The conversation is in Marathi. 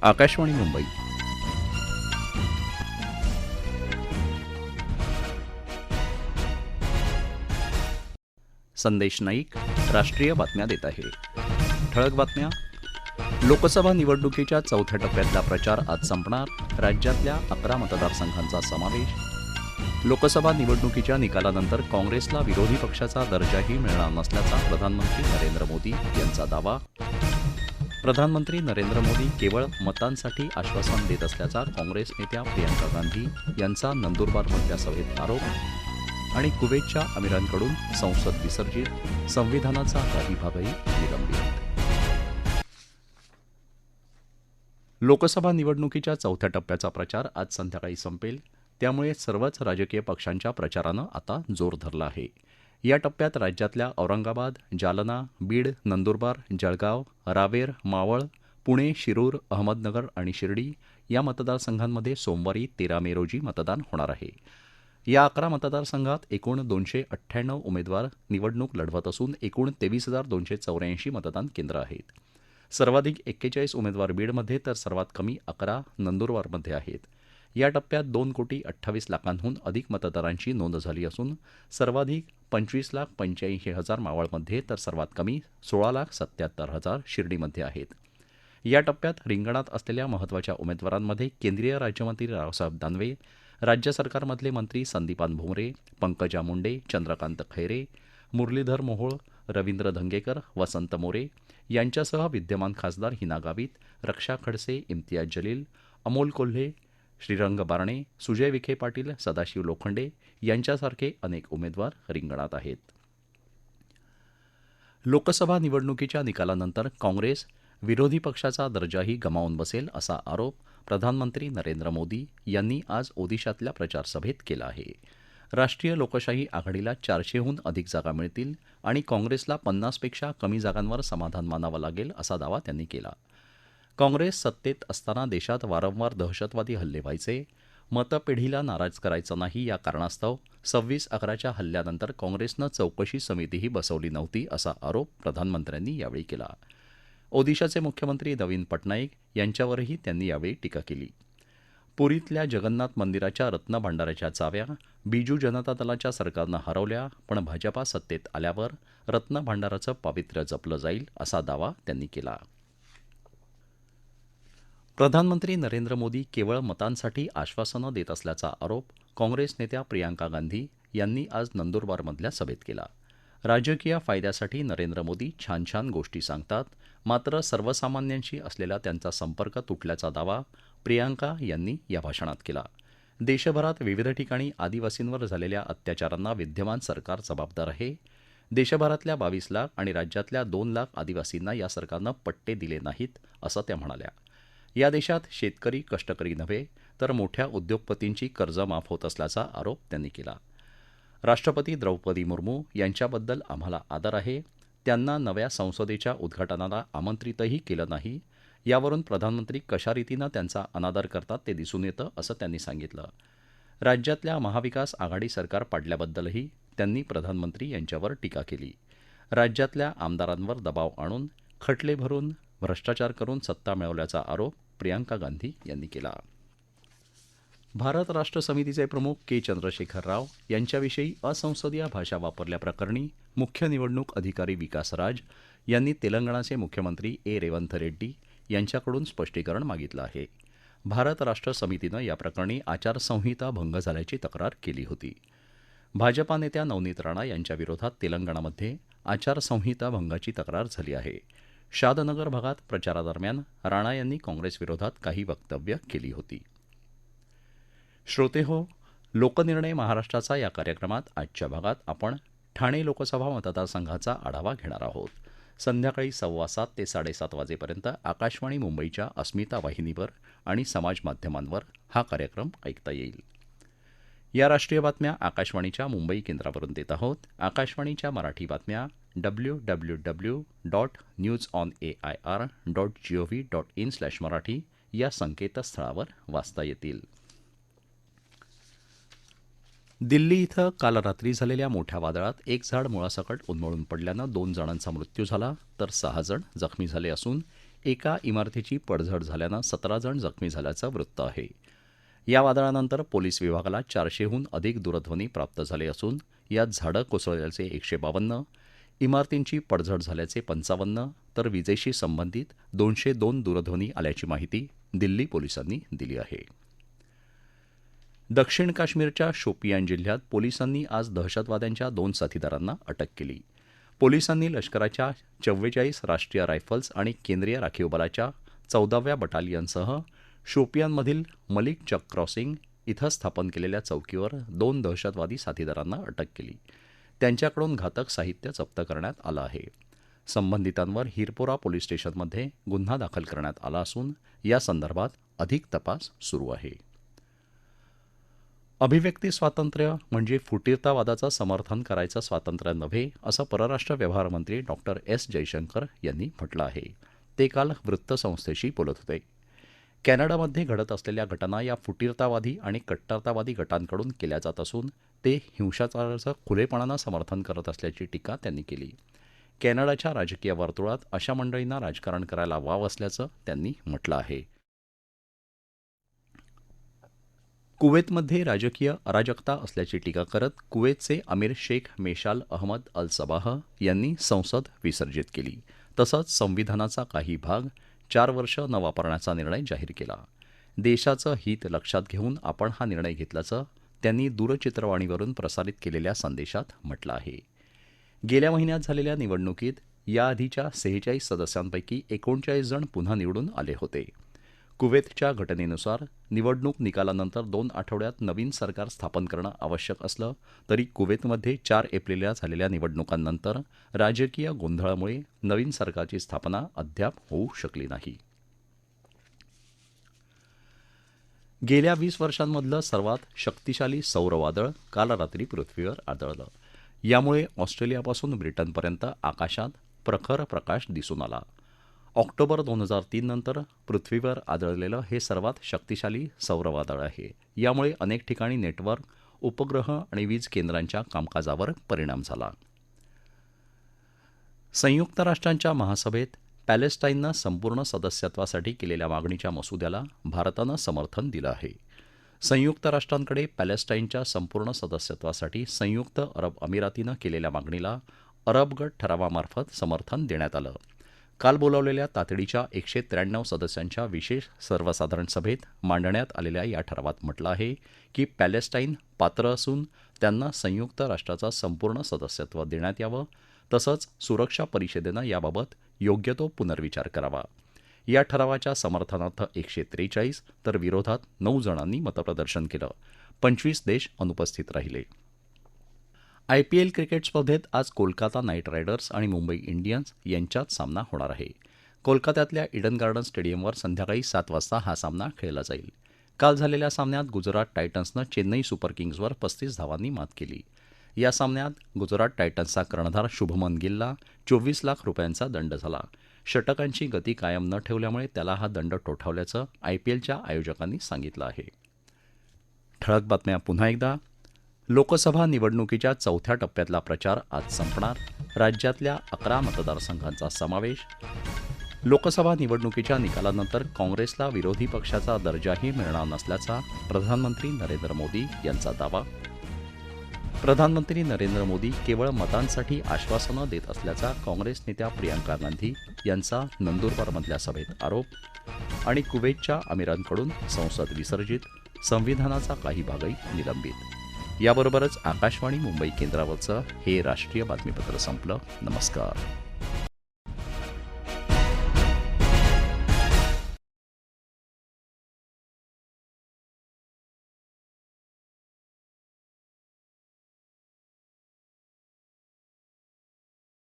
आकाशवाणी मुंबई. संदेश नाईक राष्ट्रीय बातम्या देत आहे. ठळक बातम्या. लोकसभा निवडणुकीच्या चौथ्या टप्प्यातला प्रचार आज संपणार. राज्यातल्या 11 मतदारसंघांचा समावेश. लोकसभा निवडणुकीच्या निकालानंतर काँग्रेसला विरोधी पक्षाचा दर्जाही मिळणार नसल्याचा प्रधानमंत्री नरेंद्र मोदी यांचा दावा. प्रधानमंत्री नरेंद्र मोदी केवळ मतांसाठी आश्वासन देत असल्याचा काँग्रेस नेत्या प्रियंका गांधी यांचा नंदुरबारमधल्या सभेत आरोप. आणि कुवेतच्या अमिरांकडून संसद विसर्जित, संविधानाचा काही भागही निलंबित. लोकसभा निवडणुकीच्या चौथ्या टप्प्याचा प्रचार आज संध्याकाळी संपेल. त्यामुळे सर्वच राजकीय पक्षांच्या प्रचारानं आता जोर धरला आहे. या टप्प्यात राज्यातल्या औरंगाबाद, जालना, बीड, नंदुरबार, जळगाव, रावेर, मावळ, पुणे, शिरूर, अहमदनगर आणि शिर्डी या मतदारसंघांमध्ये सोमवारी 13 मे रोजी मतदान होणार आहे. या 11 मतदारसंघात एकूण 298 उमेदवार निवडणूक लढवत असून एकूण 23,284 मतदान केंद्र आहेत. सर्वाधिक 41 उमेदवार बीडमध्ये तर सर्वात कमी 11 नंदुरबारमध्ये आहेत. या टप्प्यात 2,28,00,000हून अधिक मतदारांची नोंद झाली असून सर्वाधिक 25,85,000 मावळमध्ये तर सर्वात कमी 16,77,000 शिर्डीमध्ये आहेत. या टप्प्यात रिंगणात असलेल्या महत्त्वाच्या उमेदवारांमध्ये केंद्रीय राज्यमंत्री रावसाहेब दानवे, राज्य सरकारमधले मंत्री संदीपान भुमरे, पंकजा मुंडे, चंद्रकांत खैरे, मुरलीधर मोहोळ, रवींद्र धंगेकर, वसंत मोरे यांच्यासह विद्यमान खासदार हिना गावित, रक्षा खडसे, इम्तियाज जलील, अमोल कोल्हे, श्रीरंग बारणे, सुजय विखे पाटील, सदाशिव लोखंडे यांच्यासारखे अनेक उमेदवार रिंगणात आहेत. लोकसभा निवडणुकीच्या निकालानंतर काँग्रेस विरोधी पक्षाचा दर्जाही गमावून बसेल असा आरोप प्रधानमंत्री नरेंद्र मोदी यांनी आज ओदिशातल्या प्रचारसभेत केला आहे. राष्ट्रीय लोकशाही आघाडीला 400हून अधिक जागा मिळतील आणि काँग्रेसला 50पेक्षा कमी जागांवर समाधान मानावं लागेल असा दावा त्यांनी केला. काँग्रेस सत्तेत असताना देशात वारंवार दहशतवादी हल्ले व्हायचे. मतपेढीला नाराज करायचं नाही या कारणास्तव 26/11च्या हल्ल्यानंतर काँग्रेसनं चौकशी समितीही बसवली नव्हती असा आरोप प्रधानमंत्र्यांनी यावेळी केला. ओदिशाचे मुख्यमंत्री नवीन पटनाईक यांच्यावरही त्यांनी यावेळी टीका केली. पुरीतल्या जगन्नाथ मंदिराच्या रत्नभांडाराच्या चाव्या बिजू जनता दलाच्या सरकारनं हरवल्या, पण भाजपा सत्तेत आल्यावर रत्नभांडाराचं पावित्र्य जपलं जाईल असा दावा त्यांनी केला. प्रधानमंत्री नरेंद्र मोदी केवळ मतांसाठी आश्वासनं देत असल्याचा आरोप काँग्रेस नेत्या प्रियंका गांधी यांनी आज नंदुरबारमधल्या सभेत केला. राजकीय फायद्यासाठी नरेंद्र मोदी छान छान गोष्टी सांगतात, मात्र सर्वसामान्यांशी असलेला त्यांचा संपर्क तुटल्याचा दावा प्रियंका यांनी या भाषणात केला. देशभरात विविध ठिकाणी आदिवासींवर झालेल्या अत्याचारांना विद्यमान सरकार जबाबदार आहे. देशभरातल्या 22 लाख आणि राज्यातल्या 2 लाख आदिवासींना या सरकारनं पट्टे दिले नाहीत असं त्या म्हणाल्या. या देशात शेतकरी कष्टकरी नव्हे तर मोठ्या उद्योगपतींची कर्ज माफ होत असल्याचा आरोप त्यांनी केला. राष्ट्रपती द्रौपदी मुर्मू यांच्याबद्दल आम्हाला आदर आहे. त्यांना नव्या संसदेच्या उद्घाटनाला आमंत्रितही केलं नाही. यावरून प्रधानमंत्री कशा रीतीनं त्यांचा अनादर करतात ते दिसून येतं असं त्यांनी सांगितलं. राज्यातल्या महाविकास आघाडी सरकार पाडल्याबद्दलही त्यांनी प्रधानमंत्री यांच्यावर टीका केली. राज्यातल्या आमदारांवर दबाव आणून खटले भरून भ्रष्टाचार करून सत्ता मिळवल्याचा आरोप प्रियंका गांधी यांनी केला. भारत राष्ट्र समितीचे प्रमुख के चंद्रशेखर राव यांच्याविषयी असंसदीय भाषा वापरल्याप्रकरणी मुख्य निवडणूक अधिकारी विकास राज यांनी तेलंगणाचे मुख्यमंत्री रेवंत रेड्डी यांच्याकडून स्पष्टीकरण मागितलं आहे. भारत राष्ट्र समितीनं या प्रकरणी आचारसंहिता भंग झाल्याची तक्रार केली होती. भाजपा नेत्या नवनीत राणा यांच्याविरोधात तेलंगणामध्ये आचारसंहिता भंगाची तक्रार झाली आहे. शादनगर भागात प्रचारादरम्यान राणा यांनी काँग्रेसविरोधात काही वक्तव्य केली होती. श्रोतेहो, लोकनिर्णय महाराष्ट्राचा या कार्यक्रमात आजच्या भागात आपण ठाणे लोकसभा मतदारसंघाचा आढावा घेणार आहोत. संध्याकाळी 7:15 ते 7:30 वाजेपर्यंत आकाशवाणी मुंबईच्या अस्मिता वाहिनीवर आणि समाज माध्यमांवर हा कार्यक्रम ऐकता येईल. या राष्ट्रीय बातम्या आकाशवाणीच्या मुंबई केंद्रावरून देत आहोत. आकाशवाणीच्या मराठी बातम्या www.newsonair.gov.in/मराठी या संकेतस्थळावर वाचता येतील. दिल्ली इथं काल रात्री झालेल्या मोठ्या वादळात एक झाड मुळासकट उन्मळून पडल्यानं 2 जणांचा मृत्यू झाला तर 6 जण जखमी झाले असून एका इमारतीची पडझड झाल्यानं 17 जण जखमी झाल्याचं वृत्त आहे. या वादळानंतर पोलीस विभागाला 400हून अधिक दूरध्वनी प्राप्त झाले असून यात झाडं कोसळल्याचे 152, इमारतींची पडझड झाल्याचे 55 तर विजेशी संबंधित 202 दूरध्वनी आल्याची माहिती दिल्ली पोलिसांनी दिली आहे. दक्षिण काश्मीरच्या शोपियान जिल्ह्यात पोलिसांनी आज दहशतवाद्यांच्या 2 साथीदारांना अटक केली. पोलिसांनी लष्कराच्या 44 राष्ट्रीय रायफल्स आणि केंद्रीय राखीव बलाच्या 14व्या बटालियनसह शोपियानमधील मलिक चक क्रॉसिंग इथं स्थापन केलेल्या चौकीवर 2 दहशतवादी साथीदारांना अटक केली. त्यांच्याकडून घातक साहित्य जप्त करण्यात आलं आहे. संबंधितांवर हिरपोरा पोलीस स्टेशनमध्ये गुन्हा दाखल करण्यात आला असून यासंदर्भात अधिक तपास सुरू आहे. अभिव्यक्ती स्वातंत्र्य म्हणजे फुटीरतावादाचं समर्थन करायचं स्वातंत्र्य नव्हे, असं परराष्ट्र व्यवहार मंत्री डॉक्टर एस जयशंकर यांनी म्हटलं आहे. ते काल वृत्तसंस्थेशी बोलत होते. कॅनडामध्ये घडत असलेल्या घटना या फुटीरतावादी आणि कट्टरतावादी गटांकडून केल्या जात असून ते हिंसाचाराचं खुलेपणानं समर्थन करत असल्याची टीका त्यांनी केली. कॅनडाच्या राजकीय वर्तुळात अशा मंडळींना राजकारण करायला वाव असल्याचं त्यांनी म्हटलं आहे. कुवेतमध्ये राजकीय अराजकता असल्याची टीका करत कुवेतचे अमीर शेख मेशाल अहमद अल सबाह यांनी संसद विसर्जित केली. तसंच संविधानाचा काही भाग 4 वर्ष न वापरण्याचा निर्णय जाहीर केला. देशाचं हित लक्षात घेऊन आपण हा निर्णय घेतल्याचं त्यांनी दूरचित्रवाणीवरून प्रसारित केलेल्या संदेशात म्हटलं आहे. गेल्या महिन्यात झालेल्या निवडणुकीत याआधीच्या 46 सदस्यांपैकी 39 जण पुन्हा निवडून आले होते. कुवेतच्या घटनेनुसार निवडणूक निकालानंतर 2 आठवड्यात नवीन सरकार स्थापन करणं आवश्यक असलं तरी कुवेतमध्ये 4 एप्रिलला झालेल्या निवडणुकांनंतर राजकीय गोंधळामुळे नवीन सरकारची स्थापना अद्याप होऊ शकली नाही. गेल्या 20 वर्षांमधलं सर्वात शक्तिशाली सौर वादळ काल रात्री पृथ्वीवर आदळलं. यामुळे ऑस्ट्रेलियापासून ब्रिटनपर्यंत आकाशात प्रखर प्रकाश दिसून आला. ऑक्टोबर 2003 नंतर पृथ्वीवर आदळलेलं हे सर्वात शक्तिशाली सौर वादळ आहे. यामुळे अनेक ठिकाणी नेटवर्क, उपग्रह आणि वीज केंद्रांच्या कामकाजावर परिणाम झाला. संयुक्त राष्ट्रांच्या महासभेत पॅलेस्टाईननं संपूर्ण सदस्यत्वासाठी केलेल्या मागणीच्या मसुद्याला भारतानं समर्थन दिलं आहे. संयुक्त राष्ट्रांकडे पॅलेस्टाईनच्या संपूर्ण सदस्यत्वासाठी संयुक्त अरब अमिरातीनं केलेल्या मागणीला अरब गट ठरावामार्फत समर्थन देण्यात आलं. काल बोलावलेल्या तातडीच्या 193 सदस्यांच्या विशेष सर्वसाधारण सभेत मांडण्यात आलेल्या या ठरावात म्हटलं आहे की पॅलेस्टाईन पात्र असून त्यांना संयुक्त राष्ट्राचं संपूर्ण सदस्यत्व देण्यात यावं, तसंच सुरक्षा परिषदेनं याबाबत योग्य तो पुनर्विचार करावा. या ठरावाच्या समर्थनार्थ 143 तर विरोधात 9 जणांनी मतप्रदर्शन केलं. 25 देश अनुपस्थित राहिले. IPL क्रिकेट स्पर्धेत आज कोलकाता नाईट रायडर्स आणि मुंबई इंडियन्स यांच्यात सामना होणार आहे. कोलकात्यातल्या इडन गार्डन स्टेडियमवर संध्याकाळी 7 वाजता हा सामना खेळला जाईल. काल झालेल्या सामन्यात गुजरात टायटन्सनं चेन्नई सुपर किंग्जवर 35 धावांनी मात केली. या सामन्यात गुजरात टायटन्सचा कर्णधार शुभमन गिलला 24 लाख रुपयांचा दंड झाला. षटकांची गती कायम न ठेवल्यामुळे त्याला हा दंड ठोठावल्याचं IPLच्या आयोजकांनी सांगितलं आहे. ठळक बातम्या पुन्हा एकदा. लोकसभा निवडणुकीच्या 4थ्या टप्प्यातला प्रचार आज संपणार. राज्यातल्या 11 मतदारसंघांचा समावेश. लोकसभा निवडणुकीच्या निकालानंतर काँग्रेसला विरोधी पक्षाचा दर्जाही मिळणार नसल्याचा प्रधानमंत्री नरेंद्र मोदी यांचा दावा. प्रधानमंत्री नरेंद्र मोदी केवळ मतांसाठी आश्वासनं देत असल्याचा काँग्रेस नेत्या प्रियंका गांधी यांचा नंदुरबारमधल्या सभेत आरोप. आणि कुवेतच्या अमिरांकडून संसद विसर्जित, संविधानाचा काही भागही निलंबित. याबरोबरच आकाशवाणी मुंबई केंद्रावरचं हे राष्ट्रीय बातमीपत्र संपलं. नमस्कार.